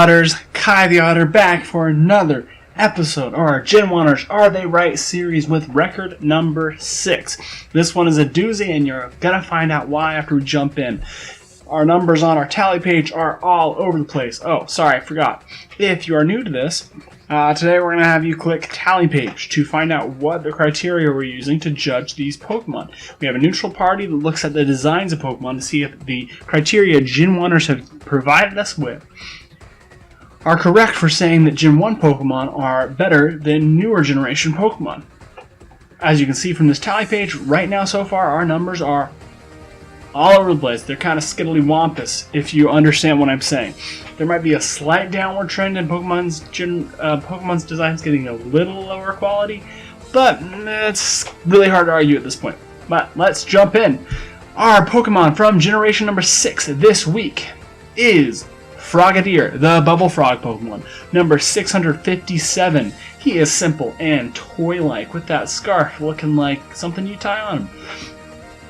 Otters, Kai the Otter back for another episode of our Genwunners Are They Right series with record number 6. This one is a doozy and you're gonna find out why after we jump in. Our numbers on our tally page are all over the place. Oh, sorry, I forgot. If you are new to this, today we're going to have you click tally page to find out what the criteria we're using to judge these Pokemon. We have a neutral party that looks at the designs of Pokemon to see if the criteria Genwunners have provided us with are correct for saying that Gen 1 Pokemon are better than newer generation Pokemon. As you can see from this tally page, right now so far our numbers are all over the place. They're kind of skiddly-wampus, if you understand what I'm saying. There might be a slight downward trend in Pokemon's designs getting a little lower quality, but it's really hard to argue at this point. But let's jump in. Our Pokemon from generation number 6 this week is Frogadier, the Bubble Frog Pokemon, number 657. He is simple and toy-like, with that scarf looking like something you tie on him.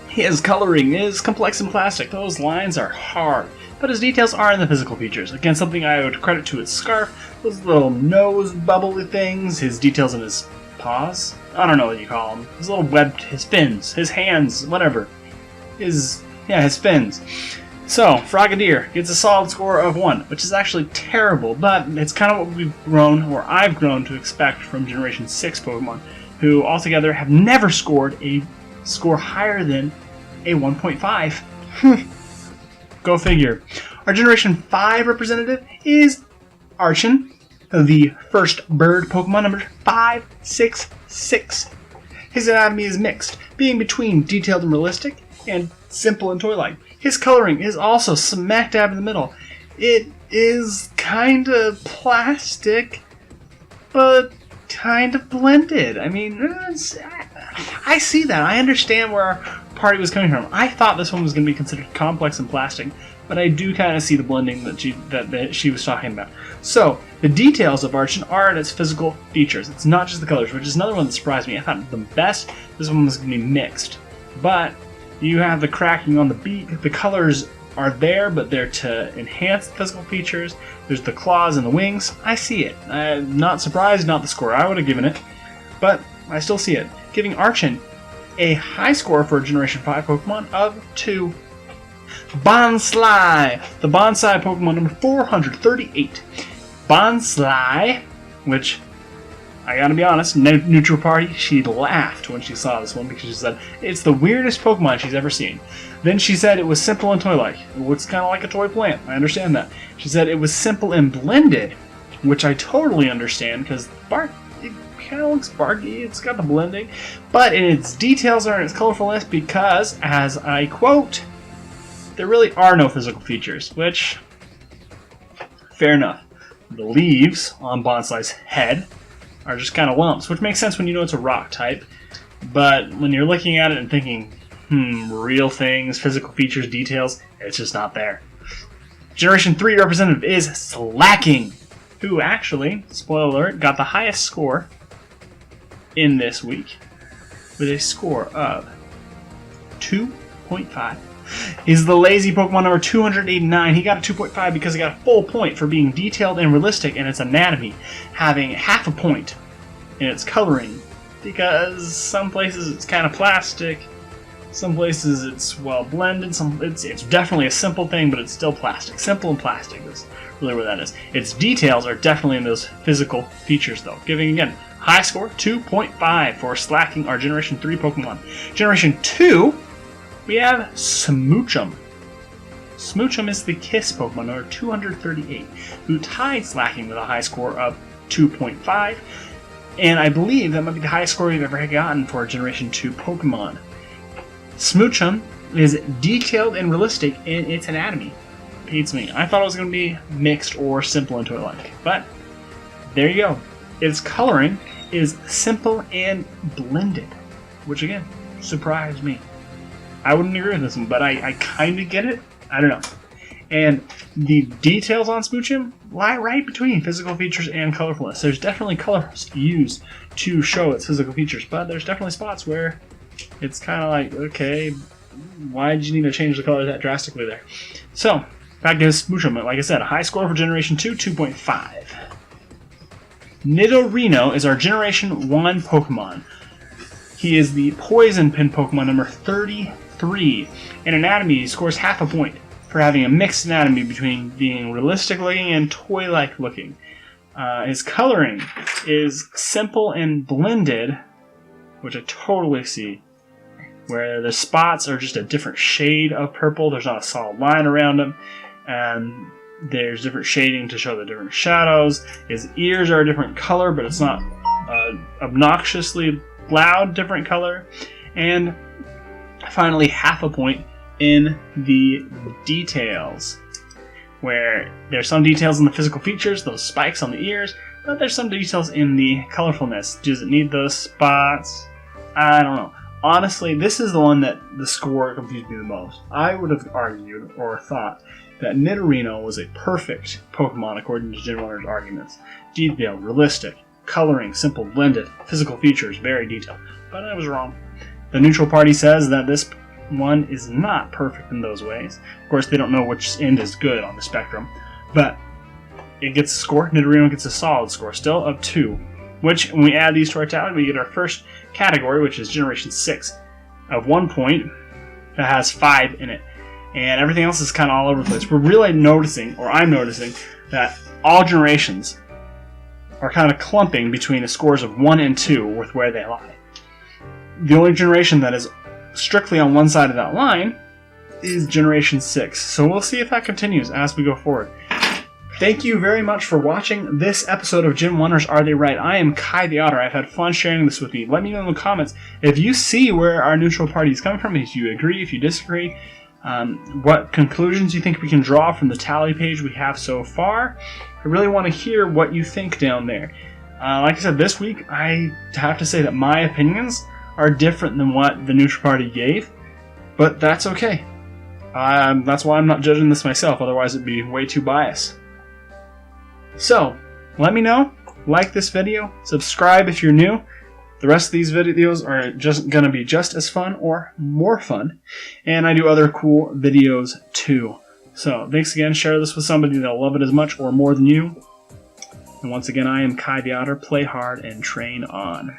His coloring is complex and plastic. Those lines are hard, but his details are in the physical features. Again, something I would credit to his scarf, those little nose bubbly things, his details in his paws. I don't know what you call them. His little webbed, his fins, his hands, whatever. His fins. So, Frogadier gets a solid score of 1, which is actually terrible, but it's kind of what we've grown, or I've grown to expect from Generation 6 Pokemon, who altogether have never scored a score higher than a 1.5. Go figure. Our Generation 5 representative is Archen, the first bird Pokemon, number 566. His anatomy is mixed, being between detailed and realistic, and simple and toy-like. His coloring is also smack dab in the middle. It is kind of plastic, but kind of blended. I mean, I see that. I understand where our party was coming from. I thought this one was going to be considered complex and plastic, but I do kind of see the blending that she was talking about. So, the details of Archen are in its physical features. It's not just the colors, which is another one that surprised me. I thought the best, this one was going to be mixed. But you have the cracking on the beak. The colors are there, but they're to enhance the physical features. There's the claws and the wings. I see it. I'm not surprised, not the score I would have given it, but I still see it. Giving Archen a high score for a Generation 5 Pokemon of 2. Bonsly, the Bonsai Pokemon number 438. Bonsly, which, I gotta be honest, neutral party, she laughed when she saw this one because she said it's the weirdest Pokemon she's ever seen. Then she said it was simple and toy-like. It looks kind of like a toy plant. I understand that. She said it was simple and blended, which I totally understand because it kind of looks barky. It's got the blending, but in its details are in its colorfulness because, as I quote, there really are no physical features, which, fair enough. The leaves on Bonsly's head are just kind of lumps, which makes sense when you know it's a rock type, but when you're looking at it and thinking, real things, physical features, details, it's just not there. Generation 3 representative is Slacking, who actually, spoiler alert, got the highest score in this week with a score of 2.5. He's the lazy Pokemon number 289. He got a 2.5 because he got a full point for being detailed and realistic in its anatomy, having half a point in its coloring because some places it's kind of plastic, some places it's well blended, it's definitely a simple thing, but it's still plastic. Simple and plastic is really where that is. Its details are definitely in those physical features though, giving again high score 2.5 for Slacking, our Generation 3 Pokemon. Generation 2, we have Smoochum. Smoochum is the Kiss Pokemon, number 238, who tied Slacking with a high score of 2.5, and I believe that might be the highest score we've ever gotten for a Generation 2 Pokemon. Smoochum is detailed and realistic in its anatomy. Beats me. I thought it was going to be mixed or simple and toy-like, but there you go. Its coloring is simple and blended, which again, surprised me. I wouldn't agree with this one, but I kind of get it. I don't know. And the details on Smoochum lie right between physical features and colorfulness. There's definitely colors used to show its physical features, but there's definitely spots where it's kind of like, okay, why did you need to change the color that drastically there? So, That gives Mushroom, like I said, a high score for Generation 2, 2.5. Nidorino is our Generation 1 Pokemon. He is the Poison Pin Pokemon number 33. In Anatomy, he scores half a point for having a mixed anatomy between being realistic looking and toy-like looking. His coloring is simple and blended, which I totally see, where the spots are just a different shade of purple. There's not a solid line around them, and there's different shading to show the different shadows. His ears are a different color, but it's not obnoxiously loud different color. And finally, half a point in the details, where there's some details in the physical features, those spikes on the ears, but there's some details in the colorfulness. Does it need those spots? I don't know. Honestly, this is the one that the score confused me the most. I would have argued or thought that Nidorino was a perfect Pokemon according to Genwunners' arguments. Detailed, realistic, coloring, simple, blended, physical features, very detailed. But I was wrong. The neutral party says that this one is not perfect in those ways. Of course, they don't know which end is good on the spectrum, but it gets a score. Nidorino gets a solid score still of 2, which, when we add these to our tally, we get our first category, which is Generation 6, of 1 point that has 5 in it. And everything else is kind of all over the place. We're really noticing, or I'm noticing, that all generations are kind of clumping between the scores of 1 and 2 with where they lie. The only generation that is strictly on one side of that line is Generation 6. So we'll see if that continues as we go forward. Thank you very much for watching this episode of Genwunners Are They Right? I am Kai the Otter. I've had fun sharing this with you. Let me know in the comments if you see where our neutral party is coming from, if you agree, if you disagree, what conclusions you think we can draw from the tally page we have so far. I really want to hear what you think down there. Like I said, this week I have to say that my opinions are different than what the neutral party gave, but that's okay. That's why I'm not judging this myself, otherwise it'd be way too biased. So, let me know, like this video, subscribe if you're new. The rest of these videos are just going to be just as fun or more fun, and I do other cool videos too. So, thanks again, share this with somebody that'll love it as much or more than you. And once again, I am Kai the Otter. Play hard and train on.